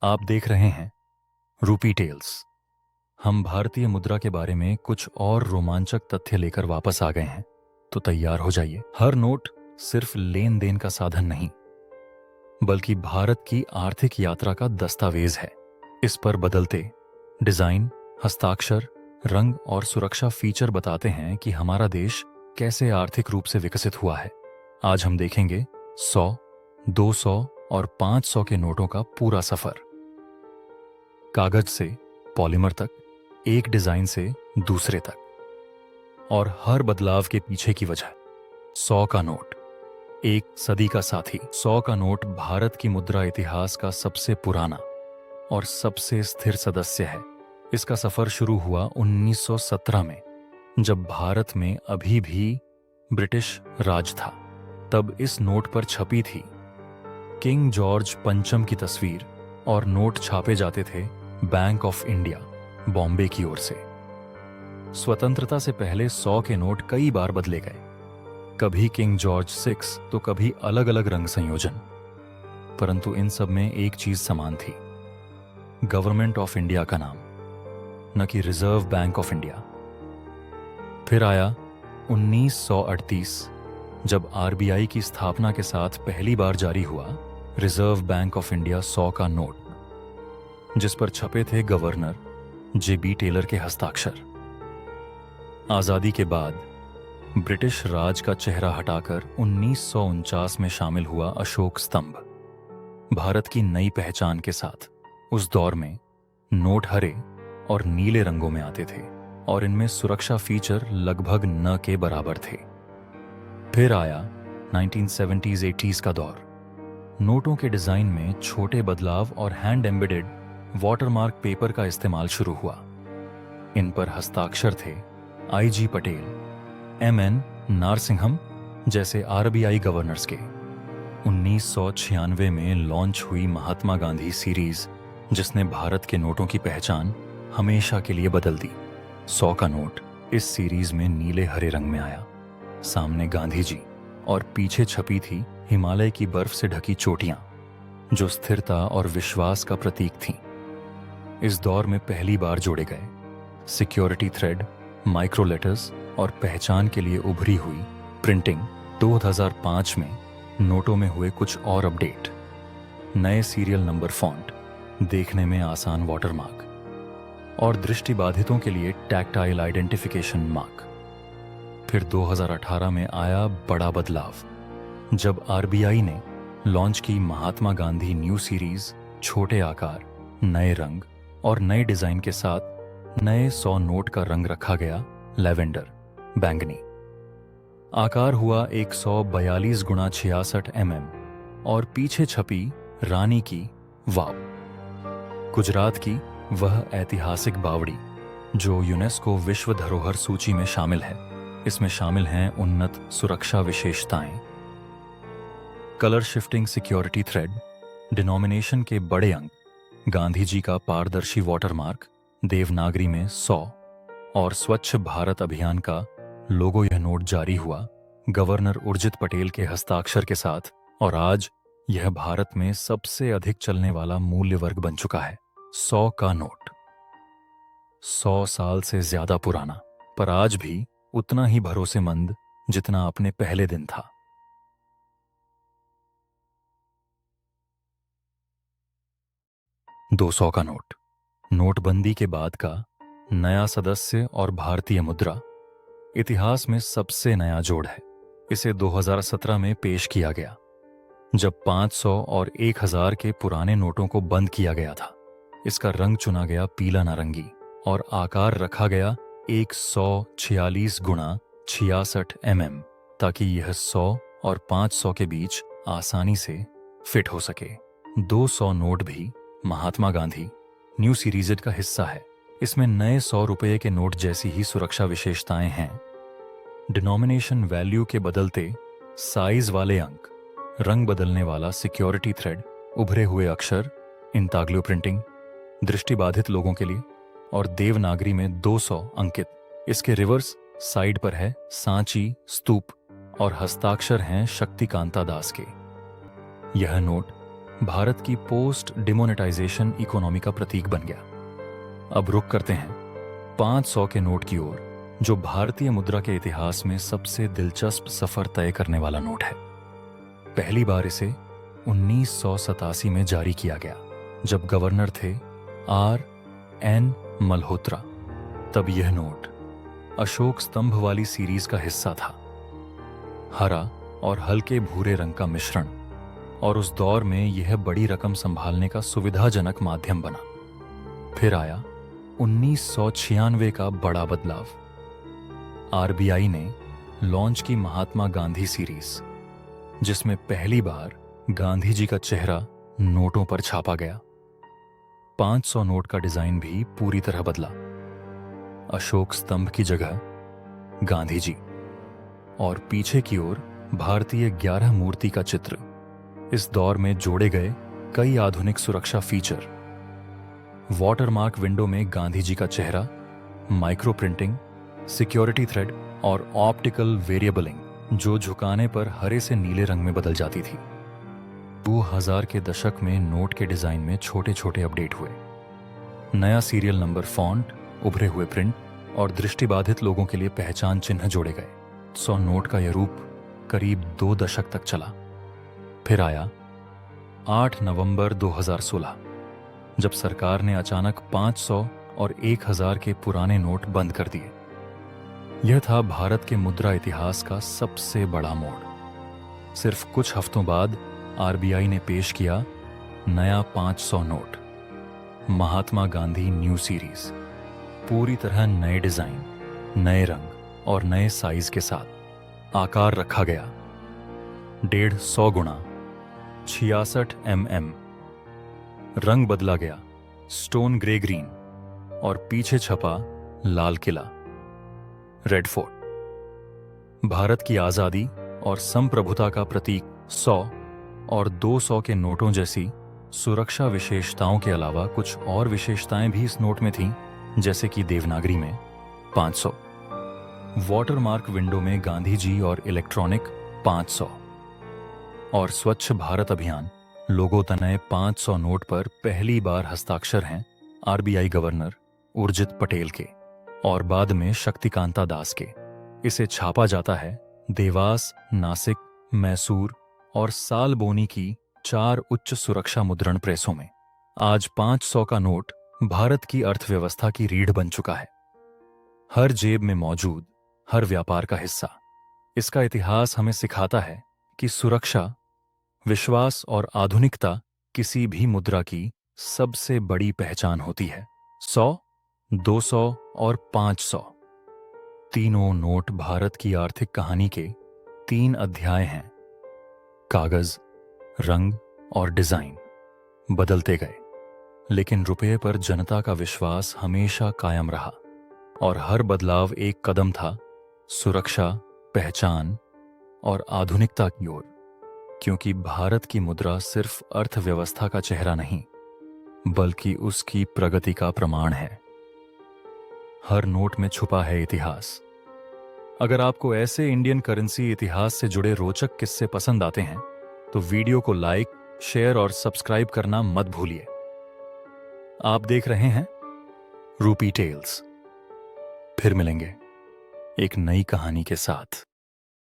आप देख रहे हैं रूपी टेल्स। हम भारतीय मुद्रा के बारे में कुछ और रोमांचक तथ्य लेकर वापस आ गए हैं, तो तैयार हो जाइए। हर नोट सिर्फ लेन देन का साधन नहीं, बल्कि भारत की आर्थिक यात्रा का दस्तावेज है। इस पर बदलते डिजाइन, हस्ताक्षर, रंग और सुरक्षा फीचर बताते हैं कि हमारा देश कैसे आर्थिक रूप से विकसित हुआ है। आज हम देखेंगे 100, 200 और 500 के नोटों का पूरा सफर, कागज से पॉलीमर तक, एक डिजाइन से दूसरे तक, और हर बदलाव के पीछे की वजह। 100 का नोट, एक सदी का साथी। 100 का नोट भारत की मुद्रा इतिहास का सबसे पुराना और सबसे स्थिर सदस्य है। इसका सफर शुरू हुआ 1917 में, जब भारत में अभी भी ब्रिटिश राज था। तब इस नोट पर छपी थी किंग जॉर्ज पंचम की तस्वीर, और नोट छापे जाते थे बैंक ऑफ इंडिया, बॉम्बे की ओर से। स्वतंत्रता से पहले 100 के नोट कई बार बदले गए, कभी किंग जॉर्ज 6 तो कभी अलग अलग रंग संयोजन। परंतु इन सब में एक चीज समान थी, गवर्नमेंट ऑफ इंडिया का नाम, न कि रिजर्व बैंक ऑफ इंडिया। फिर आया 1938, जब आरबीआई की स्थापना के साथ पहली बार जारी हुआ रिजर्व बैंक ऑफ इंडिया 100 का नोट, जिस पर छपे थे गवर्नर जेबी टेलर के हस्ताक्षर। आजादी के बाद ब्रिटिश राज का चेहरा हटाकर 1949 में शामिल हुआ अशोक स्तंभ, भारत की नई पहचान के साथ। उस दौर में नोट हरे और नीले रंगों में आते थे, और इनमें सुरक्षा फीचर लगभग न के बराबर थे। फिर आया 1970s-80s का दौर। नोटों के डिजाइन में छोटे बदलाव और हैंड एम्बेडेड वाटरमार्क पेपर का इस्तेमाल शुरू हुआ। इन पर हस्ताक्षर थे आईजी पटेल, एमएन नारसिंहम जैसे आरबीआई गवर्नर्स के। 1996 में लॉन्च हुई महात्मा गांधी सीरीज, जिसने भारत के नोटों की पहचान हमेशा के लिए बदल दी। 100 का नोट इस सीरीज में नीले हरे रंग में आया, सामने गांधी जी और पीछे छपी थी हिमालय की बर्फ से ढकी चोटियां, जो स्थिरता और विश्वास का प्रतीक थीं। इस दौर में पहली बार जोड़े गए सिक्योरिटी थ्रेड, माइक्रो लेटर्स और पहचान के लिए उभरी हुई प्रिंटिंग। 2005 में नोटों में हुए कुछ और अपडेट, नए सीरियल नंबर फॉन्ट, देखने में आसान वाटरमार्क, और दृष्टिबाधितों के लिए टैक्टाइल आइडेंटिफिकेशन मार्क। फिर 2018 में आया बड़ा बदलाव, जब आरबीआई ने लॉन्च की महात्मा गांधी न्यू सीरीज। छोटे आकार, नए रंग और नए डिजाइन के साथ नए 100 नोट का रंग रखा गया लैवेंडर, बैंगनी। आकार हुआ 142 गुणा 66 और पीछे छपी रानी की वाव, गुजरात की वह ऐतिहासिक बावड़ी जो यूनेस्को विश्व धरोहर सूची में शामिल है। इसमें शामिल हैं उन्नत सुरक्षा विशेषताएं, colour shifting security thread, denomination के बड़े अंक, गांधी जी का पारदर्शी वाटरमार्क देवनागरी में 100, और स्वच्छ भारत अभियान का लोगो। यह नोट जारी हुआ गवर्नर उर्जित पटेल के हस्ताक्षर के साथ, और आज यह भारत में सबसे अधिक चलने वाला मूल्य वर्ग बन चुका है। 100 का नोट 100 साल से ज्यादा पुराना, पर आज भी उतना ही भरोसेमंद जितना अपने पहले दिन था। 200 का नोट, नोटबंदी के बाद का नया सदस्य और भारतीय मुद्रा। इतिहास में सबसे नया जोड़ है। इसे 2017 में पेश किया गया, जब 500 और 1000 के पुराने नोटों को बंद किया गया था। इसका रंग चुना गया पीला नारंगी, और आकार रखा गया 146 गुणा 66 ताकि यह 100 और 500 के बीच आसानी से फिट हो सके। 200 नोट भी महात्मा गांधी न्यू सीरीज का हिस्सा है। इसमें नए 100 रुपये के नोट जैसी ही सुरक्षा विशेषताएं हैं। डिनोमिनेशन वैल्यू के बदलते साइज वाले अंक, रंग बदलने वाला सिक्योरिटी थ्रेड, उभरे हुए अक्षर, इंताग्लो प्रिंटिंग दृष्टिबाधित लोगों के लिए, और देवनागरी में 200 अंकित। इसके रिवर्स साइड पर है सांची स्तूप, और हस्ताक्षर हैं शक्तिकांता दास के। यह नोट भारत की पोस्ट डिमोनेटाइजेशन इकोनॉमी का प्रतीक बन गया। अब रुक करते हैं 500 के नोट की ओर, जो भारतीय मुद्रा के इतिहास में सबसे दिलचस्प सफर तय करने वाला नोट है। पहली बार इसे 1987 में जारी किया गया, जब गवर्नर थे R.N. मल्होत्रा। तब यह नोट अशोक स्तंभ वाली सीरीज का हिस्सा था। हरा और हल्के भूरे रंग का मिश्रण, और उस दौर में यह बड़ी रकम संभालने का सुविधाजनक माध्यम बना। फिर आया 1996 का बड़ा बदलाव। आरबीआई ने लॉन्च की महात्मा गांधी सीरीज, जिसमें पहली बार गांधी जी का चेहरा नोटों पर छापा गया। 500 नोट का डिजाइन भी पूरी तरह बदला। अशोक स्तंभ की जगह गांधी जी, और पीछे की ओर भारतीय 11 मूर्ति का चित्र। इस दौर में जोड़े गए कई आधुनिक सुरक्षा फीचर। वाटरमार्क विंडो में गांधी जी का चेहरा, माइक्रो प्रिंटिंग, सिक्योरिटी थ्रेड और ऑप्टिकल वेरिएबलिंग, जो झुकाने पर हरे से नीले रंग में बदल जाती थी। 2000 के दशक में नोट के डिजाइन में छोटे छोटे अपडेट हुए। नया सीरियल नंबर, फॉन्ट, उभरे हुए प्रिंट और दृष्टिबाधित लोगों के लिए पहचान चिन्ह जोड़े गए। 100 नोट का यह रूप करीब 2 दशक तक चला। फिर आया 8 नवंबर 2016, जब सरकार ने अचानक 500 और 1000 के पुराने नोट बंद कर दिए। यह था भारत के मुद्रा इतिहास का सबसे बड़ा मोड़। सिर्फ कुछ हफ्तों बाद आरबीआई ने पेश किया नया 500 note, Mahatma Gandhi new series. पूरी तरह नए डिजाइन, नए रंग और नए साइज के साथ। आकार रखा गया 150 गुणा 66 mm। रंग बदला गया स्टोन ग्रे ग्रीन, और पीछे छपा लाल किला, रेड फोर्ट। भारत की आजादी और संप्रभुता का प्रतीक 100 और 200 के नोटों जैसी सुरक्षा विशेषताओं के अलावा कुछ और विशेषताएं भी इस नोट में थीं, जैसे कि देवनागरी में 500, वाटरमार्क विंडो में गांधी जी और इलेक्ट्रॉनिक 500, और स्वच्छ भारत अभियान लोगो तनय 500 नोट पर पहली बार हस्ताक्षर हैं आरबीआई गवर्नर उर्जित पटेल के और बाद में शक्तिकांता दास के। इसे छापा जाता है देवास, नासिक, मैसूर और सालबोनी की 4 उच्च सुरक्षा मुद्रण प्रेसों में। आज 500 का नोट भारत की अर्थव्यवस्था की रीढ़ बन चुका है, हर जेब में मौजूद, हर व्यापार का हिस्सा। इसका इतिहास हमें सिखाता है कि सुरक्षा, विश्वास और आधुनिकता किसी भी मुद्रा की सबसे बड़ी पहचान होती है। 100, 200 और 500 तीनों नोट भारत की आर्थिक कहानी के 3 अध्याय हैं। कागज, रंग और डिजाइन बदलते गए, लेकिन रुपये पर जनता का विश्वास हमेशा कायम रहा, और हर बदलाव एक कदम था सुरक्षा, पहचान और आधुनिकता की ओर। क्योंकि भारत की मुद्रा सिर्फ अर्थव्यवस्था का चेहरा नहीं, बल्कि उसकी प्रगति का प्रमाण है। हर नोट में छुपा है इतिहास। अगर आपको ऐसे इंडियन करेंसी इतिहास से जुड़े रोचक किस्से पसंद आते हैं, तो वीडियो को लाइक, शेयर और सब्सक्राइब करना मत भूलिए। आप देख रहे हैं रूपी टेल्स। फिर मिलेंगे एक नई कहानी के साथ।